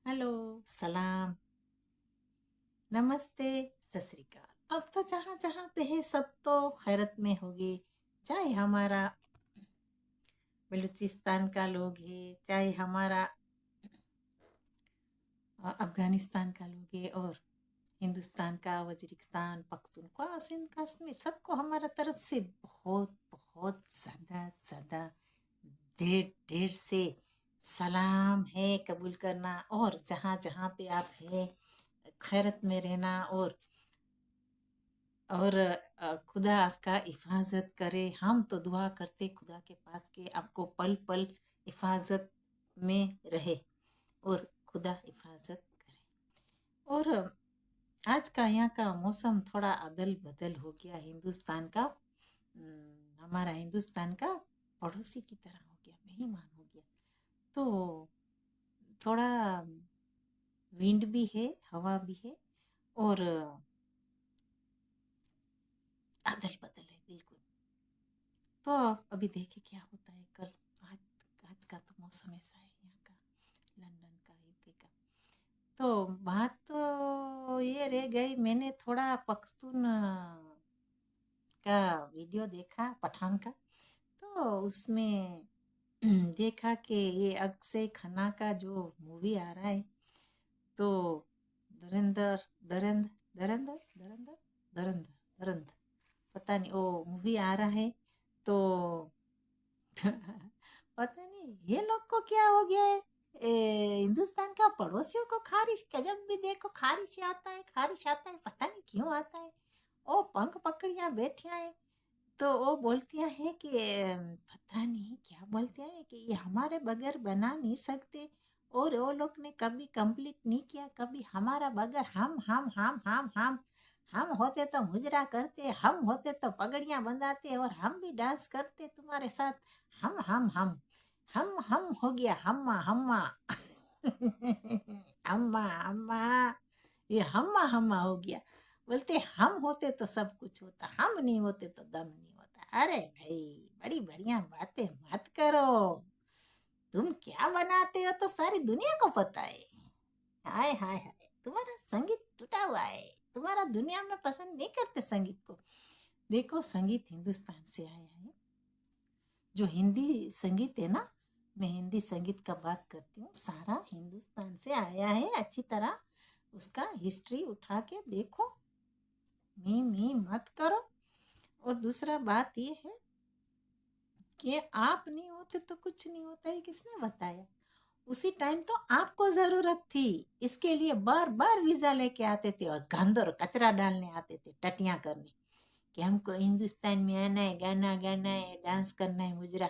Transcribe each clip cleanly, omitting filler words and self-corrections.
Hello, सलाम, नमस्ते, सत श्री अकाल। अब तो जहाँ जहाँ पे है सब तो खैरत में होगी। चाहे हमारा बलूचिस्तान का लोग है, चाहे हमारा अफगानिस्तान का लोग है, और हिंदुस्तान का वजीरिस्तान, पख्तूनख्वा, सिंध, कश्मीर, सबको हमारा तरफ से बहुत बहुत ज़्यादा ज़्यादा ढेर ढेर से सलाम है, कबूल करना। और जहाँ जहाँ पे आप है, खैरत में रहना। और खुदा आपका हिफाजत करे। हम तो दुआ करते खुदा के पास कि आपको पल पल हिफाजत में रहे और खुदा हिफाजत करे। और आज का यहाँ का मौसम थोड़ा अदल बदल हो गया। हिंदुस्तान का हमारा हिंदुस्तान का पड़ोसी की तरह हो गया, मेहमान हो गया। तो थोड़ा विंड भी है, हवा भी है, और अदल बदल है बिल्कुल। तो अभी देखे क्या होता है कल। आज आज का तो मौसम ऐसा है यहाँ का, लंदन का, यूके का। तो बात तो ये रह गई, मैंने थोड़ा पख्तून का वीडियो देखा, पठान का। तो उसमें देखा कि ये अक्षय खन्ना का जो मूवी आ रहा है, तो धुरंधर धुरंधर धुरंधर धुरंधर धुरंधर धुरंधर पता नहीं वो मूवी आ रहा है। तो पता नहीं ये लोग को क्या हो गया है। हिंदुस्तान का पड़ोसियों को खारिश का जब भी देखो खारिश आता है, खारिश आता है, पता नहीं क्यों आता है। ओ पंख पकड़िया बैठिया है। तो वो बोलती है कि पता नहीं क्या बोलते हैं कि ये हमारे बगैर बना नहीं सकते। और वो लोग ने कभी कंप्लीट नहीं किया, कभी हमारा बगैर हम होते तो मुजरा करते, हम होते तो पगड़ियां बंधाते, और हम भी डांस करते तुम्हारे साथ। हम हो गया हम्मा हम्मा। हम्मा हम्मा, ये हम्मा हम्मा हो गया। बोलते हम होते तो सब कुछ होता, हम नहीं होते तो दम नहीं होता। अरे भाई, बड़ी बढ़िया बातें मत करो। तुम क्या बनाते हो तो सारी दुनिया को पता है। हाय हाय हाय, तुम्हारा संगीत टूटा हुआ है। तुम्हारा दुनिया में पसंद नहीं करते संगीत को। देखो, संगीत हिंदुस्तान से आया है। जो हिंदी संगीत है ना, मैं हिंदी संगीत का बात करती हूँ, सारा हिंदुस्तान से आया है। अच्छी तरह उसका हिस्ट्री उठा के देखो, मी मत करो। और दूसरा बात ये है कि आप नहीं होते तो कुछ नहीं होता, है किसने बताया। उसी टाइम तो आपको जरूरत थी, इसके लिए बार बार वीजा लेके आते थे, और गंद और कचरा डालने आते थे, टटियां करने, कि हमको हिंदुस्तान में आना है, गाना गाना है, डांस करना है, मुजरा।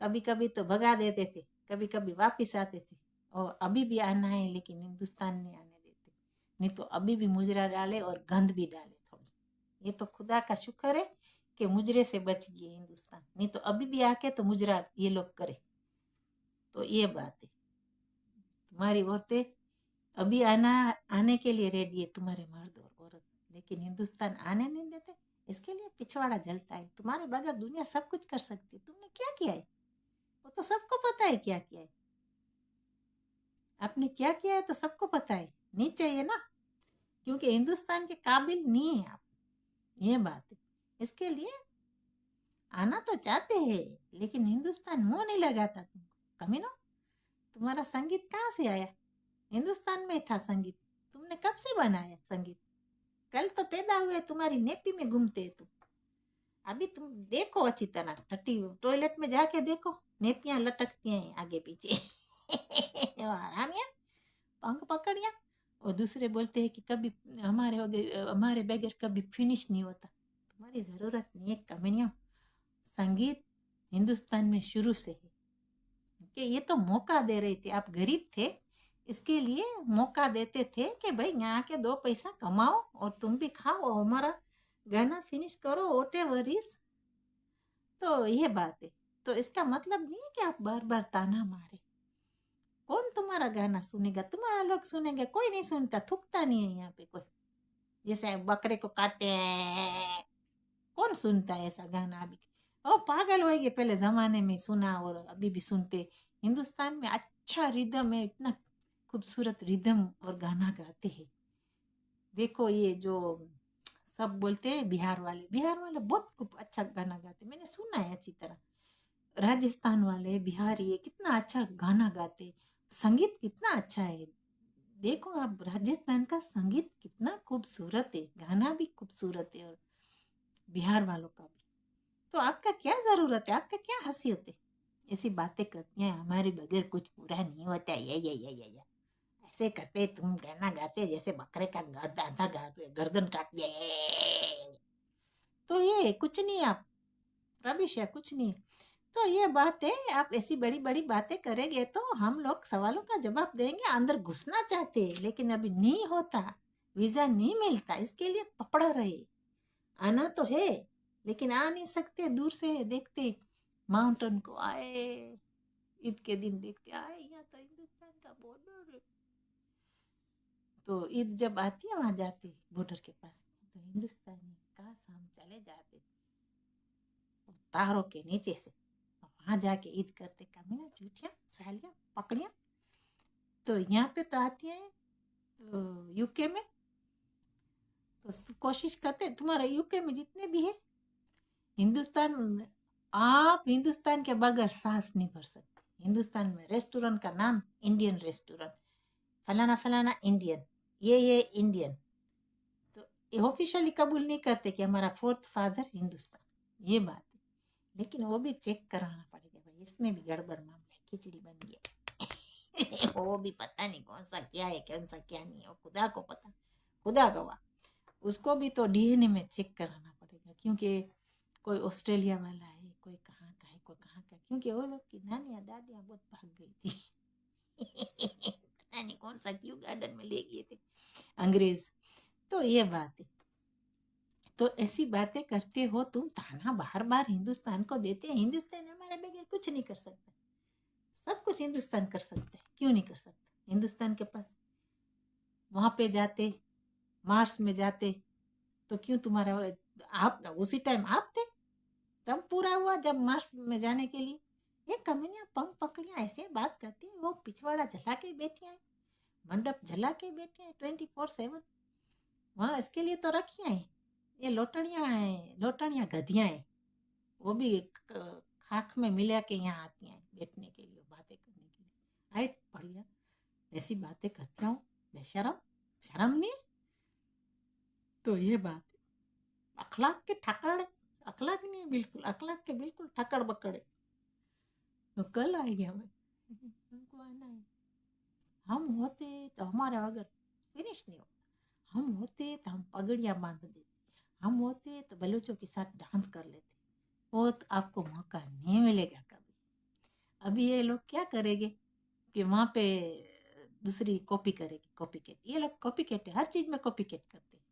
कभी कभी तो भगा देते थे, कभी कभी वापिस आते थे। और अभी भी आना है लेकिन हिंदुस्तान नहीं आने देते। नहीं तो अभी भी मुजरा डाले और गंद भी डाले थोड़ी। ये तो खुदा का शुक्र है कि मुजरे से बच गए हिंदुस्तान, नहीं तो अभी भी आके तो मुजरा ये लोग करे। तो ये बात है, तुम्हारी औरतें अभी आने के लिए रेडी है, तुम्हारे मर्द और औरत, लेकिन हिंदुस्तान आने नहीं देते। इसके लिए पिछवाड़ा जलता है। तुम्हारे बगैर दुनिया सब कुछ कर सकती है। तुमने क्या किया है वो तो सबको पता है, क्या किया है आपने, क्या किया है तो सबको पता है। नहीं चाहिए ना, क्योंकि हिंदुस्तान के काबिल नहीं है आप, ये बात है। इसके लिए आना तो चाहते हैं, लेकिन हिंदुस्तान मुंह नहीं लगाता तुमको। कमीनो, तुम्हारा संगीत कहाँ से आया? हिंदुस्तान में था संगीत। तुमने कब से बनाया संगीत? कल तो पैदा हुए, तुम्हारी नेपी में घूमते हैं तुम। अभी तुम देखो अच्छी तरह, टट्टी टॉयलेट में जाके देखो, नेपियां लटकती हैं आगे पीछे। हरामिया, पंख पकड़िया। और दूसरे बोलते हैं कि कभी हमारे बगैर कभी फिनिश नहीं होता। तुम्हारी जरूरत नहीं है कमीनिया। संगीत हिंदुस्तान में शुरू से है, कि ये तो मौका दे रहे थे। आप गरीब थे, इसके लिए मौका देते थे कि भाई यहाँ के दो पैसा कमाओ और तुम भी खाओ और हमारा गाना फिनिश करो, ओटे वरीस। तो ये बात है। तो इसका मतलब नहीं है कि आप बार बार ताना मारे। कौन तुम्हारा गाना सुनेगा? तुम्हारा लोग सुनेंगे? कोई नहीं सुनता, थूकता नहीं है यहाँ पे कोई। जैसे बकरे को काटते हैं, कौन सुनता है ऐसा गाना अभी? ओ पागल होएंगे, पहले जमाने में सुना और अभी भी सुनते। हिंदुस्तान में अच्छा रिदम है, इतना खूबसूरत रिदम और गाना गाते हैं। देखो ये जो सब बोलते हैं बिहार वाले बहुत खूब अच्छा गाना गाते, मैंने सुना है अच्छी तरह। राजस्थान वाले, बिहारी, ये कितना अच्छा गाना गाते, संगीत कितना अच्छा है। देखो आप, राजस्थान का संगीत कितना खूबसूरत है, गाना भी खूबसूरत है, और बिहार वालों का भी। तो आपका क्या जरूरत है, आपका क्या हैसियत है, ऐसी बातें करती हैं हमारे बगैर कुछ पूरा नहीं होता, ये ऐसे करते तुम गाना गाते जैसे बकरे का गर्दन काट दिया। तो ये कुछ नहीं, आप रबिश है, कुछ नहीं। तो ये बात है, आप ऐसी बड़ी बड़ी बातें करेंगे तो हम लोग सवालों का जवाब देंगे, अंदर घुसना चाहते हैं लेकिन अभी नहीं होता, वीजा नहीं मिलता, इसके लिए पकड़ा रहे। आना तो है लेकिन आ नहीं सकते, दूर से देखते माउंटेन को आए, ईद के दिन देखते आए, यहाँ तो हिंदुस्तान का बॉर्डर है। तो ईद जब आती है वहां जाते बॉर्डर के पास, तो हिंदुस्तानी काश हम चले जाते तारों के नीचे से, वहां जाके ईद करते, कमीना झूठिया सालियां पकड़िया। तो यहाँ पे तो आती है तो यूके में, तो कोशिश करते, तुम्हारे यूके में जितने भी है हिंदुस्तान, आप हिंदुस्तान के बगैर सांस नहीं भर सकते। हिंदुस्तान में रेस्टोरेंट का नाम इंडियन रेस्टोरेंट, फलाना फलाना इंडियन, ये इंडियन, तो ये ऑफिशियली कबूल नहीं करते कि हमारा फोर्थ फादर हिंदुस्तान, ये बात है। लेकिन वो भी चेक कराना पड़ेगा भाई, इसमें भी गड़बड़ मामला है, खिचड़ी बन गया। वो भी पता नहीं कौन सा क्या है, कौन सा क्या नहीं है, वो खुदा को पता, खुदा गवा। उसको भी तो डीएनए में चेक कराना पड़ेगा, क्योंकि कोई ऑस्ट्रेलिया वाला है, कोई कहाँ का है, कोई कहाँ का, क्योंकि वो लोग की नानियाँ दादियाँ बहुत भाग गई थी। पता नहीं कौन सा क्यों गार्डन में ले गए थे अंग्रेज। तो ये बात है, तो ऐसी बातें करते हो तुम, ताना बार बार हिंदुस्तान को देते हैं, हिंदुस्तान हमारे बगैर कुछ नहीं कर सकता, सब कुछ हिंदुस्तान कर सकता है, क्यों नहीं कर सकता। हिंदुस्तान के पास वहां पे जाते, मार्स में जाते, तो क्यों तुम्हारा, आप उसी टाइम आप थे, तब पूरा हुआ जब मार्स में जाने के लिए। ये कमीनियां पंख पकड़ियां ऐसे बात करती हैं, वो पिछवाड़ा जला के बैठे हैं, मंडप जला के बैठे हैं 24/7, वहां इसके लिए तो रखी हैं। ये लोटड़ियां हैं, लोटड़ियां गधियां हैं, वो भी खाक में मिला के यहाँ आती हैं बैठने के लिए, बातें करने के लिए। आए बढ़िया, ऐसी बातें करती हूँ, बेशरम, शर्म नहीं। तो ये बात है, अखलाक के ठकड़, अखलाक नहीं है बिल्कुल, अखलाक के बिल्कुल ठकड़ बकड़े। तो कल आएंगे हमें, हमको आना है। हम होते तो हमारा अगर फिनिश नहीं होता, हम होते तो हम पगड़ियाँ बांध देते, हम होते तो बलूचों के साथ डांस कर लेते। वो तो आपको मौका नहीं मिलेगा कभी। अभी ये लोग क्या करेंगे कि वहाँ पे दूसरी कॉपी करेगी, कॉपी कैट, ये लोग कॉपी कैट है, हर चीज में कॉपी कैट करते हैं,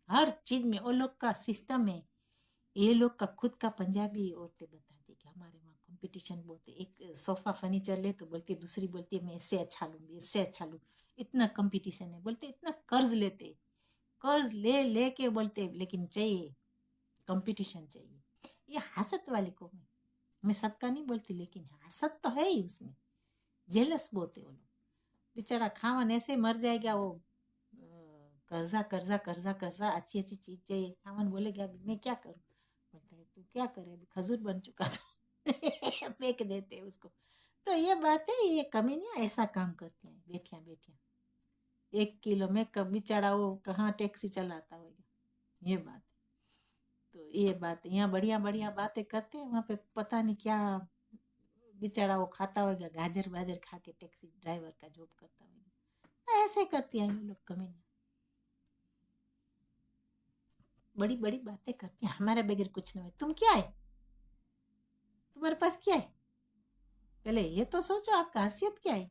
हर चीज में वो लोग का सिस्टम है। ये लोग का खुद का, पंजाबी औरतें बताती कि हमारे वहाँ कंपटीशन बोलते, एक सोफा फर्नीचर ले तो बोलती दूसरी बोलती है मैं इससे अच्छा लूंगी, इससे अच्छा लूँ, इतना कंपटीशन है, बोलते इतना कर्ज लेते, कर्ज ले ले के बोलते लेकिन चाहिए, कंपटीशन चाहिए। ये हसत वाली कौम है, मैं सबका नहीं बोलती लेकिन हसत तो है ही उसमें, जेलस बोलते वो लोग। बेचारा खावन ऐसे मर जाएगा वो, कर्जा कर्जा कर्जा कर्जा, अच्छी अच्छी चीज चाहिए, खावन बोलेगा अभी मैं क्या करूँ, बोलता है तू क्या करे, अभी खजूर बन चुका तो फेंक देते हैं उसको। तो ये बात है, ये कमीनियाँ ऐसा काम करती हैं बेटियां बेटियां, 1 किलो में कब बेचारा वो कहाँ टैक्सी चलाता होगा, ये बात है। तो ये बात है, यहाँ बढ़िया बढ़िया बातें करते हैं, वहाँ पे पता नहीं क्या बेचारा वो खाता होगा, गाजर वाजर खा के टैक्सी ड्राइवर का जॉब करता होगा। ऐसे करती हैं ये लोग कमीने, बड़ी बड़ी बातें करती हैं, हमारे बगैर कुछ नहीं है। तुम क्या है, तुम्हारे पास क्या है, पहले ये तो सोचो आपका हैसियत क्या है।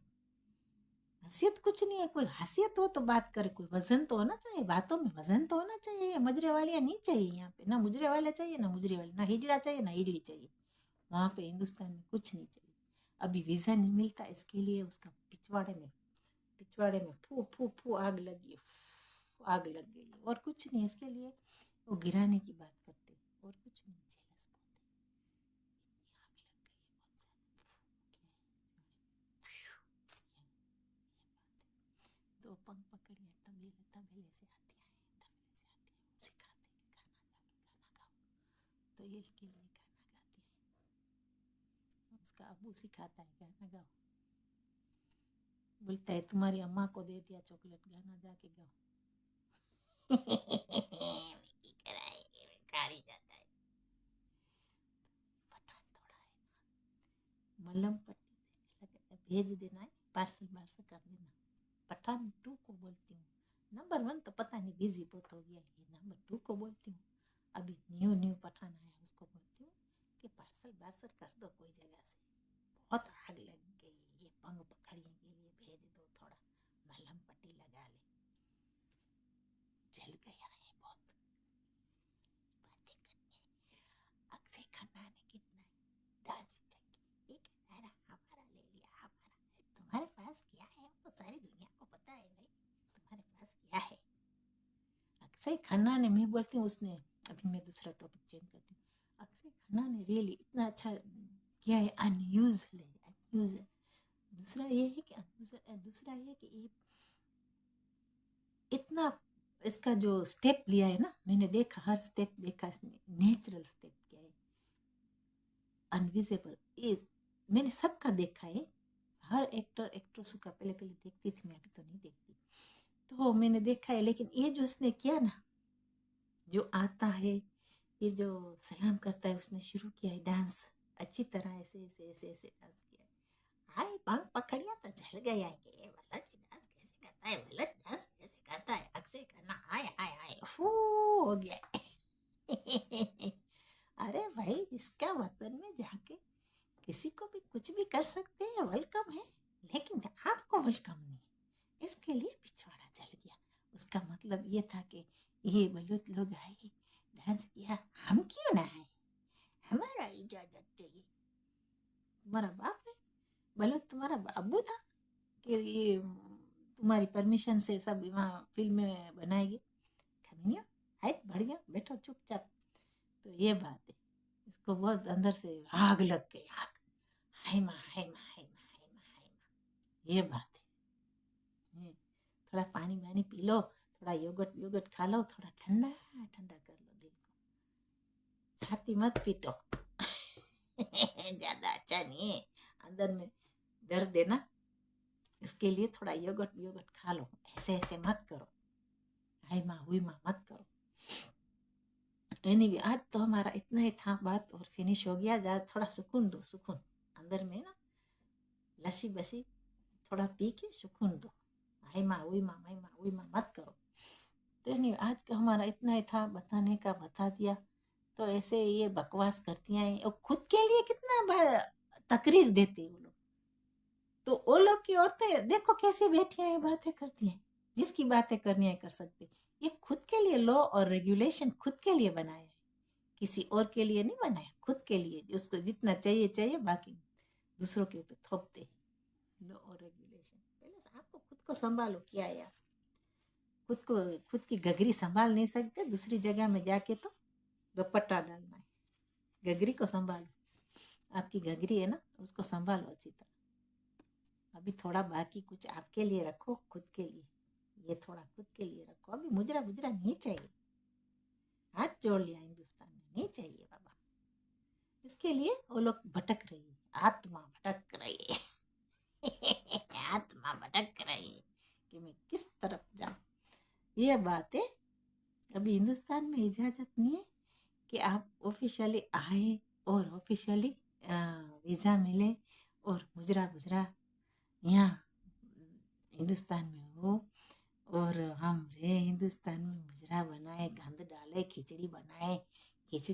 हैसियत कुछ नहीं है, कोई हैसियत हो तो बात करे, कोई वजन तो होना चाहिए, बातों में वजन तो होना चाहिए। मजरे वालियाँ नहीं चाहिए यहाँ पे, ना मुजरे वाले चाहिए, ना मुजरे वाले, ना हिजड़ा चाहिए ना हिजड़ी चाहिए। वहाँ पे हिंदुस्तान में कुछ नहीं चाहिए। अभी वीज़ा नहीं मिलता, इसके लिए उसका पिछवाड़े में फू फू फू आग लगी, आग लग गई, और कुछ नहीं। इसके लिए वो गिराने की बात करते, और कुछ नहीं, जेलस बोलते, इतनी आग लग गई है बहुत ज्यादा, तो पंख पकड़िए, तबेले तबेले से आती है, तबेले से आती है, सिखाते हैं गाना, जाके गाना गाओ। तो ये इसके लिए गाना गाती है, उसका अबू सिखाता है गाना गाओ। बोलता है तुम्हारी अम्मा को दे दिया चॉकलेट, गाना जाके गाओ। जाता है। पठान थोड़ा है, मलहम पट्टी भेज देना है, पार्सल वार्सल कर देना। पठान 2 को बोलती हूँ, नंबर 1 तो पता नहीं बिजी बहुत हो गया, ये नंबर 2 को बोलती हूँ। अभी न्यू पठान आया, उसको बोलती हूँ कि पार्सल वार्सल कर दो कोई जगह से, बहुत आग लग गई, ये पंग पकड़ने के लिए भेज दो, थोड़ा मलहम पट्टी लगा ले, जल गया है बहुत। बातें करनी है। अक्षय खन्ना ने कितना डांस किया, एक सारा हमारा ले लिया, हमारा तुम्हारे पास क्या है वो तो सारी दुनिया को पता है भाई, तुम्हारे पास क्या है। अक्षय खन्ना ने, मैं बोलती हूँ उसने, अभी मैं दूसरा टॉपिक चेंज करती हूँ, अक्षय खन्ना ने रियली इतना अच्छा किया है, अनयूजुअल है, अनयूजुअल। दूसरा ये है कि ये इतना इसका जो स्टेप लिया है ना, मैंने देखा, हर स्टेप देखा इसने, नेचुरल स्टेप किया है, अनविजिबल। ये मैंने सबका देखा है, हर एक्ट्रेस का पहले देखती थी मैं, अभी तो नहीं देखती, तो मैंने देखा है, लेकिन ये जो उसने किया ना, जो आता है, ये जो सलाम करता है, उसने शुरू किया है डांस अच्छी तरह, ऐसे ऐसे ऐसे ऐसे डांस किया। हाय पंख पकड़िया तो जल गया कि ये वाला डांस कैसे करता है, वाला डांस कैसे करता है अक्षय खन्ना, हाय हाय हाय हो गया। अरे भाई, इसका वतन में जाके किसी को भी कुछ भी कर सकते हैं, वेलकम है, लेकिन आपको वेलकम नहीं, इसके लिए पिछवाड़ा चल गया। उसका मतलब ये था कि ये बलूच लोग आए, डांस किया, हम क्यों ना आए, हमारा इजाजत चाहिए। तुम्हारा बाप है, बलूच तुम्हारा अब्बू था कि ये तुम्हारी परमिशन से सब वहाँ फिल्में बनाएगी, खमीनियो हाय बढ़ गया, बैठो चुपचाप। तो ये बात है, इसको बहुत अंदर से आग लग गई, आग, हाय माँ हाय माँ हाय माँ हाय माँ हाय माँ, ये बात है। थोड़ा पानी वानी पी लो, थोड़ा योगर्ट खा लो, थोड़ा ठंडा ठंडा कर लो दिल को, छाती मत पीटो। ज्यादा अच्छा नहीं है, अंदर में दर्द है ना, इसके लिए थोड़ा योगर्ट खा लो, ऐसे ऐसे मत करो, हाय माँ हुई माँ मत करो। एनीवे, आज तो हमारा इतना ही था बात, और फिनिश हो गया। थोड़ा सुकून दो, सुकून अंदर में ना, लस्सी बसी थोड़ा पी के सुकून दो, हाय माँ हुई माँ हाय माँ हुई माँ मत करो। तो नहीं, आज का हमारा इतना ही था, बताने का बता दिया। तो ऐसे ये बकवास करती हैं, और खुद के लिए कितना तकरीर देते वो लोग, तो वो लोग की औरतें देखो कैसी बैठी हैं, बातें करती हैं, जिसकी बातें करनी है कर सकते। ये खुद के लिए लॉ और रेगुलेशन खुद के लिए बनाया है, किसी और के लिए नहीं बनाया, खुद के लिए, उसको जितना चाहिए, बाकी दूसरों के ऊपर थोपते। लॉ और रेगुलेशन, पहले से आपको खुद को संभालो, क्या यार, खुद की गगरी संभाल नहीं सकते, दूसरी जगह में जाके तो दुपट्टा डालना है। गगरी को संभालो, आपकी गगरी है ना, उसको संभालो अच्छी तरह। अभी थोड़ा बाकी कुछ आपके लिए रखो, खुद के लिए, ये थोड़ा खुद के लिए रखो। अभी मुजरा नहीं चाहिए, हाथ जोड़ लिया हिंदुस्तान में, नहीं चाहिए बाबा। इसके लिए वो लोग भटक रही है, आत्मा भटक रही है। आत्मा भटक रही है कि मैं किस तरफ जाऊं। ये बात है, अभी हिंदुस्तान में इजाजत नहीं है कि आप ऑफिशियली आए और ऑफिशियली वीज़ा मिले और मुजरा यहाँ हिंदुस्तान में हो, और हम रहे हिंदुस्तान में, मुजरा बनाए, गंद डाले, खिचड़ी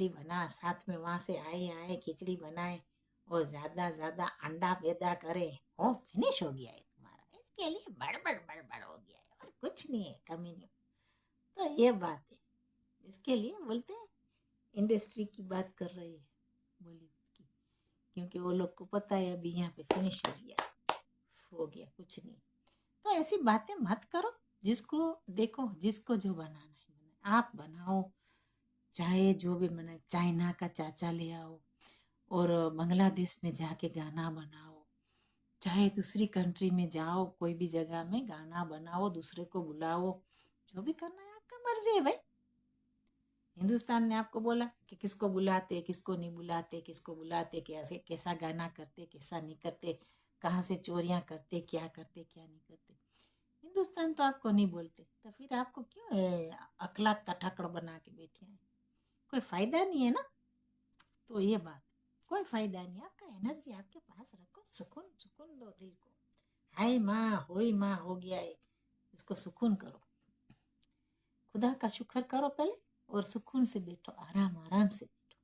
बना, साथ में वहाँ से आए खिचड़ी बनाए, और ज़्यादा अंडा पैदा करे, ओ फिनिश हो गया है तुम्हारा। इसके लिए बड़बड़ हो गया है, और कुछ नहीं है, कमी नहीं। तो ये बात है, इसके लिए बोलते हैं इंडस्ट्री की बात कर रही है, बॉलीवुड की, क्योंकि वो लोग को पता है अभी यहाँ पे फिनिश हो गया कुछ नहीं। तो ऐसी बातें मत करो, जिसको देखो, जिसको जो बनाना है बनाए, आप बनाओ, चाहे जो भी बनाए, चाइना का चाचा ले आओ और बांग्लादेश में जाके गाना बनाओ, चाहे दूसरी कंट्री में जाओ, कोई भी जगह में गाना बनाओ, दूसरे को बुलाओ, जो भी करना है आपका मर्जी है भाई। हिंदुस्तान ने आपको बोला कि किसको बुलाते, किसको नहीं बुलाते, किसको बुलाते, कैसे कैसा गाना करते, कैसा नहीं करते, कहाँ से चोरियां करते, क्या नहीं करते। हिंदुस्तान तो आपको नहीं बोलते, तो फिर आपको क्यों अखलाक का ठकड़ बना के बैठे हैं? कोई फायदा नहीं है ना। तो ये बात, कोई फायदा नहीं। आपका एनर्जी आपके पास रखो, सुकून सुकून दो दिल को। हाय माँ हो गया है, इसको सुकून करो, खुदा का शुक्र करो पहले, और सुकून से बैठो, आराम आराम से बैठो।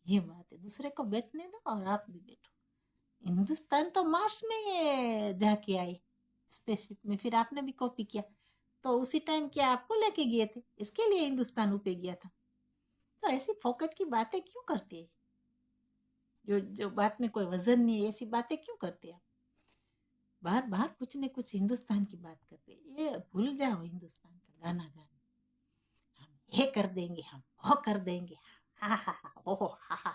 ये बात है, दूसरे को बैठने दो और आप भी बैठो। हिंदुस्तान तो मार्स में ये जाके आई, स्पेसशिप में, फिर आपने भी कॉपी किया, तो उसी टाइम क्या आपको लेके गए थे, इसके लिए हिंदुस्तान ऊपर गया था। तो ऐसी फोकट की बातें क्यों करते हैं? जो जो बात में कोई वजन नहीं है, ऐसी बातें क्यों करते हैं आप? बार बार कुछ न कुछ हिंदुस्तान की बात करते हैं। ये भूल जाओ हिंदुस्तान का गाना गाना। हम ये कर देंगे, हम वो कर देंगे, हा हा हा, ओहो हा हा।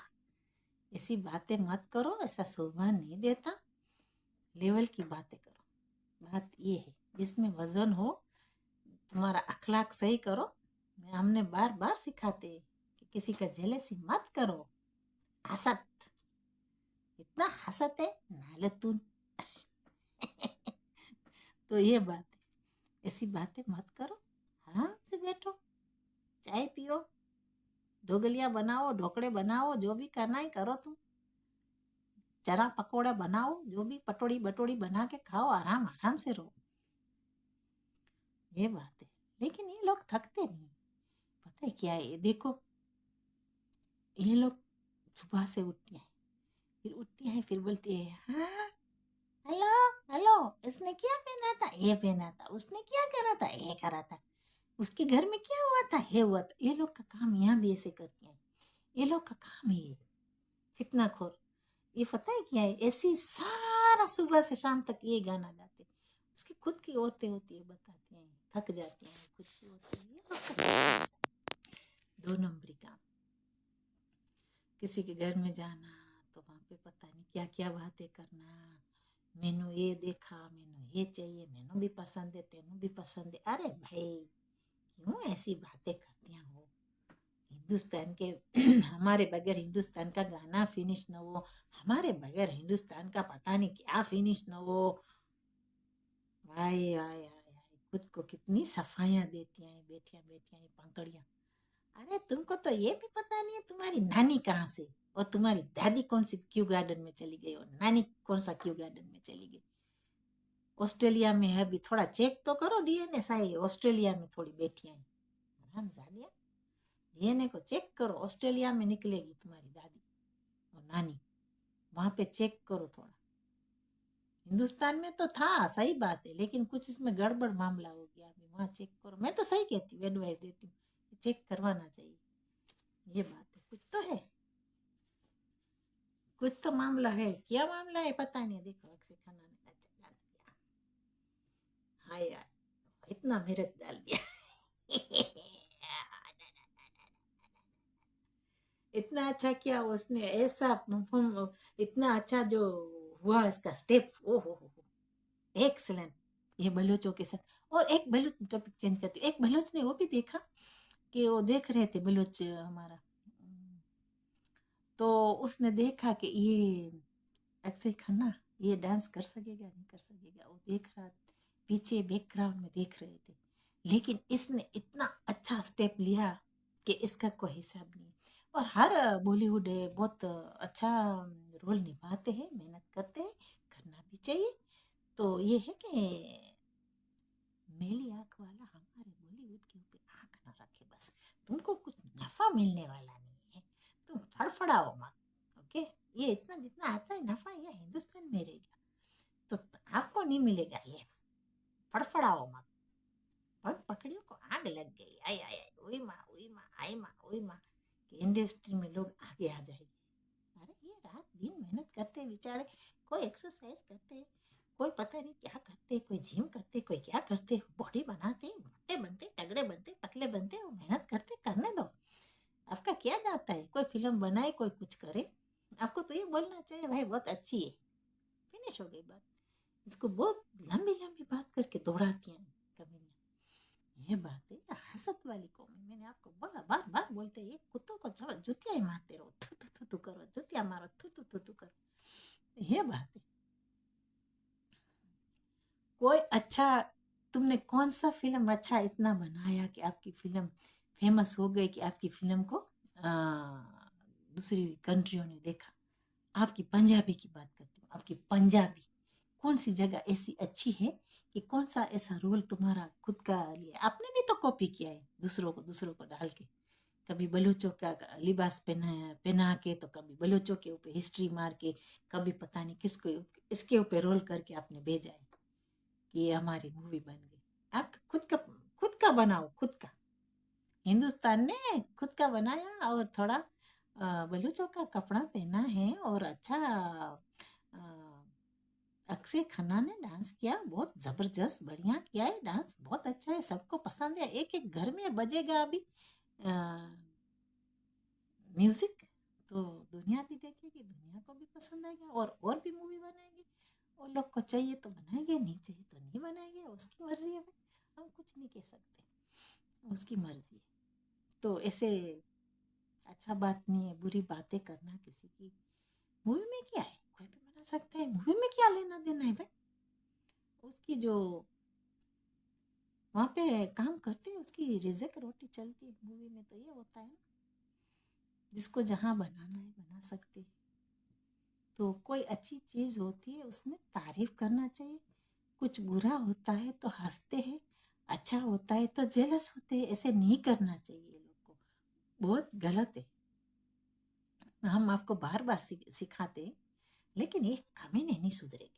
ऐसी बातें मत करो, ऐसा शोभा नहीं देता। लेवल की बातें करो। बात ये है, जिसमें वजन हो, तुम्हारा अखलाक सही करो। हमने बार बार सिखाते हैं कि किसी का जेलसी मत करो। हसत, इतना हसत है नालतून। तो ये बात है, ऐसी बातें मत करो, आराम से बैठो, चाय पियो, ढोगलिया बनाओ, ढोकड़े बनाओ, जो भी करना है करो तुम। चना पकोड़ा बनाओ, जो भी पटोड़ी बटोड़ी बना के खाओ, आराम आराम से रहो। ये बात है। लेकिन ये लोग थकते नहीं। पता है क्या है, देखो, ये लोग सुबह से उठती हैं, फिर बोलती है, हाँ, हेलो हेलो, इसने क्या पहना था, ये पहना था, उसने क्या करा था, ये करा था, उसके घर में क्या हुआ था, ये हुआ था। ये लोग का काम यहाँ भी ऐसे करती हैं। ये लोग का काम ही है फितना खोर। ये पता है क्या है, ऐसी सारा सुबह से शाम तक ये गाना गाते। उसकी खुद की औरतें होती है, बताती हैं, थक जाती हैं, खुद की औरतें। ये लोग का काम ऐसा है। दो नंबरी काम। किसी के घर में जाना, तो वहाँ पे पता नहीं क्या क्या बातें करना। मैनू ये देखा, मैनू ये चाहिए, मैनू भी पसंद है, तेनू भी पसंद है। अरे भाई, क्यों ऐसी बातें करती हैं वो? हिंदुस्तान के हमारे बगैर हिंदुस्तान का गाना फिनिश न हो, हमारे बगैर हिंदुस्तान का पता नहीं क्या फिनिश न हो। आए आए आए आए, खुद को कितनी सफाइयाँ देती हैं बैठिया बैठिया पंकड़ियाँ। अरे तुमको तो ये भी पता नहीं है तुम्हारी नानी कहाँ से, और तुम्हारी दादी कौन सी क्यू गार्डन में चली गई, और नानी कौन सा क्यू गार्डन में चली गई। ऑस्ट्रेलिया में है, अभी थोड़ा चेक तो करो डीएनए, साई ऑस्ट्रेलिया में थोड़ी बैठी हैं। आराम जादिया, डीएनए को चेक करो, ऑस्ट्रेलिया में निकलेगी तुम्हारी दादी और नानी, वहां पे चेक करो थोड़ा। हिंदुस्तान में तो था, सही बात है, लेकिन कुछ इसमें गड़बड़ मामला हो गया, अभी वहां चेक करो। मैं तो सही कहती हूँ, एडवाइस देती हूँ, चेक करवाना चाहिए। ये बात है, कुछ तो है, कुछ तो मामला है। क्या मामला है पता नहीं। देखो अक्षय खन्ना ने अच्छा डांस किया, हाय यार, इतना मेहनत डाल दिया। इतना अच्छा किया उसने, ऐसा परफॉर्म, इतना अच्छा जो हुआ इसका स्टेप, ओ हो, एक्सलेंट। ये बलोचों के साथ, और एक बलोच, टॉपिक चेंज करती हूँ, एक बलोच ने वो भी देखा कि वो देख रहे थे बलोच हमारा, तो उसने देखा कि ये अक्षय खन्ना ये डांस कर सकेगा नहीं कर सकेगा, वो देख रहा, पीछे बैकग्राउंड में देख रहे थे। लेकिन इसने इतना अच्छा स्टेप लिया कि इसका कोई हिसाब नहीं। और हर बॉलीवुड बहुत अच्छा रोल निभाते हैं, मेहनत करते हैं, करना भी चाहिए। तो ये है कि मेरी आंख वाला हमारे बॉलीवुड के ऊपर आंख न रखे बस। तुमको कुछ नफा मिलने वाला नहीं है, तुम फड़फड़ाओ मत, ओके? ये इतना जितना आता है नफा, ये हिंदुस्तान में रहेगा, तो आपको नहीं मिलेगा। ये फड़फड़ाओ मत, पग पकड़ियों को आग लग गई, आई आई आई, ओई माँ ओई माँ, आई माँ ओई माँ, कि इंडस्ट्री में लोग आगे आ जाएंगे। अरे ये रात दिन मेहनत करते बेचारे, कोई एक्सरसाइज करते, कोई पता नहीं क्या करते, कोई जिम करते, कोई क्या करते, बॉडी बनाते, मोटे बनते, तगड़े बनते, पतले बनते, वो मेहनत करते, करने दो। आपका क्या जाता है, कोई फिल्म बनाए, कोई कुछ करे, आपको तो ये बोलना चाहिए भाई बहुत अच्छी है, फिनिश हो गई बात। इसको बहुत लंबी लंबी बात करके दौड़ाती हैं कमीनियाँ। ये बात है हसत वाली कौम है। मैंने आपको बोला, बार बार बोलते हैं, ये कुत्तों को जब जुतिया ही मारते रहो, थू थू थू थू करो, जुतिया मारो, थू थू थू थू करो। ये बात है। कोई अच्छा, तुमने कौन सा फिल्म अच्छा इतना बनाया कि आपकी फिल्म फेमस हो गई, कि आपकी फिल्म को दूसरी कंट्रियों ने देखा? आपकी पंजाबी की बात करती हूँ, आपकी पंजाबी कौन सी जगह ऐसी अच्छी है कि कौन सा ऐसा रोल तुम्हारा खुद का लिया? आपने भी तो कॉपी किया है दूसरों को डाल के, कभी बलूचों का लिबास पहना के, तो कभी बलूचों के ऊपर हिस्ट्री मार के, कभी पता नहीं किसको इसके ऊपर रोल करके आपने भेजा है कि ये हमारी मूवी बन गई। आप खुद का बनाओ, खुद का। हिंदुस्तान ने खुद का बनाया और थोड़ा बलूचों का कपड़ा पहना है और अच्छा अ, अक्षय खन्ना ने डांस किया, बहुत जबरदस्त बढ़िया किया है डांस, बहुत अच्छा है, सबको पसंद है। एक एक घर में बजेगा अभी म्यूजिक, तो दुनिया भी देखेगी, दुनिया को भी पसंद आएगा, और भी मूवी बनाएंगे। और लोग को चाहिए तो बनाएंगे, नहीं चाहिए तो नहीं बनाएंगे, उसकी मर्जी है भाई, हम कुछ नहीं कह सकते, उसकी मर्जी है। तो ऐसे अच्छा बात नहीं है बुरी बातें करना किसी की। मूवी में क्या है, कोई भी बना सकता है, मूवी में क्या लेना देना है भाई? उसकी जो वहाँ पे काम करते हैं, उसकी रिज़्क रोटी चलती है। मूवी में तो ये होता है ना, जिसको जहाँ बनाना है बना सकते हैं। तो कोई अच्छी चीज़ होती है उसमें तारीफ करना चाहिए, कुछ बुरा होता है तो हंसते हैं, अच्छा होता है तो जेलस होते हैं। ऐसे नहीं करना चाहिए ये लोग को, बहुत गलत है। हम आपको बार बार सिखाते हैं, लेकिन ये कमीने नहीं सुधरेंगे।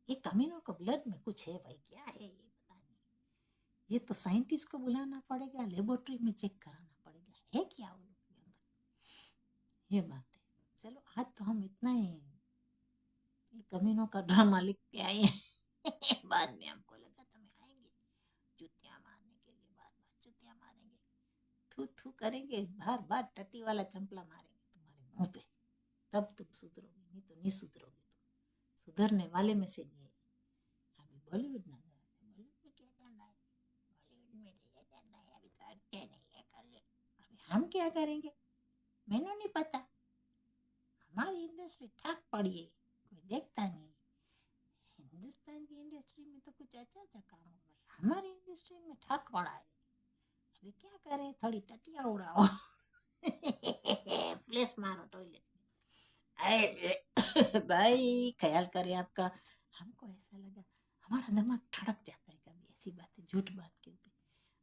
ये कमीनों को ब्लड में कुछ है भाई, क्या है ये पता नहीं। ये तो साइंटिस्ट को बुलाना पड़ेगा, लेबोरेटरी में चेक कराना पड़ेगा, है क्या वो लोग के अंदर। ये बात है। चलो आज तो हम इतना ही ये कमीनों का ड्रामा लिख के आए हैं। बाद में हमको लगा तुम्हें आएंगे जूतियां मारने के लिए, बार बार जूतियां मारेंगे, थू थू करेंगे, बार बार टट्टी वाला चंपला मारेंगे तुम्हारे मुंह पे, तब तुम सुधरोगे, नहीं तो नहीं सुधरोगे। तो सुधरने वाले में से नहीं है। अभी बॉलीवुड ना जाए, बॉलीवुड में क्या करना है, बॉलीवुड में ये करना है, अभी तो अच्छा नहीं है, कर ले। अभी हम क्या करेंगे, मैंने नहीं पता। हमारी इंडस्ट्री ठप पड़ी है, कोई देखता नहीं। हिंदुस्तान की इंडस्ट्री में तो कुछ अच्छा अच्छा काम हो रहा है, हमारी इंडस्ट्री में ठक पड़ा है। अभी क्या करें, थोड़ी टटिया उड़ाओ। फ्लैश मारो टॉयलेट में। अरे भाई ख्याल करें आपका। हमको ऐसा लगा, हमारा दिमाग ठड़क जाता है कभी ऐसी बातें, झूठ बात के ऊपर।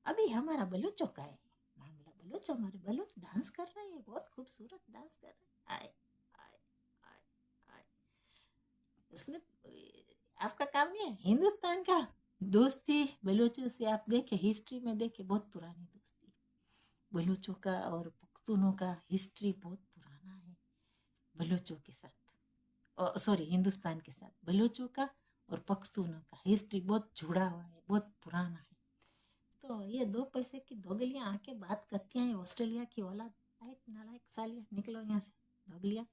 अभी हमारा बलूचों का है मामला, बलूच, हमारे बलूच डांस कर रहे हैं, बहुत खूबसूरत डांस कर रहे हैं। आए आए आए आए, इसमें आपका काम नहीं है। हिंदुस्तान का दोस्ती बलूचों से आप देखे, हिस्ट्री में देखे, बहुत पुरानी दोस्ती बलूचों का और पख्तूनों का, हिस्ट्री बहुत पुराना है बलूचों के साथ, सॉरी हिंदुस्तान के साथ बलूचों का और पख्तूनों का हिस्ट्री बहुत जुड़ा हुआ है, बहुत पुराना है। तो ये दो पैसे की दोगलियां आके बात करती हैं, ऑस्ट्रेलिया की औलाद, नालायक सालिया, निकलो यहाँ से दोगलिया।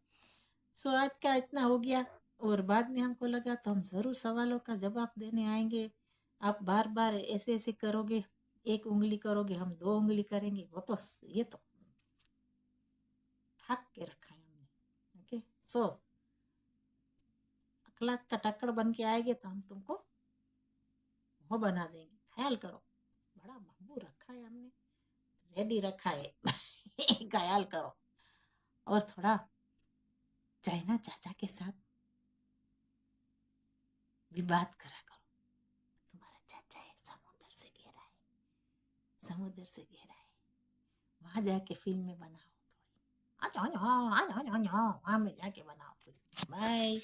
सो आज का इतना हो गया, और बाद में हमको लगा तो हम ज़रूर सवालों का जवाब देने आएंगे। आप बार बार ऐसे ऐसे करोगे, एक उंगली करोगे, हम दो उंगली करेंगे, वो तो ये तो ठाक के रखा है हमने। ओके, सो अखलाक का टक्कड़ बन के आएंगे तो हम तुमको वो बना देंगे, ख्याल करो। बड़ा बम्बू रखा है हमने, रेडी रखा है। ख्याल करो। और थोड़ा चाइना चाचा के साथ विवाद करा करो। तुम्हारा चाचा है, समुद्र से गहरा है, समुद्र से गहरा है, वहां जाके फिल्में बनाओ थोड़ी। आ जाओ, वहां में जाके बनाओ फिल्म। बाय।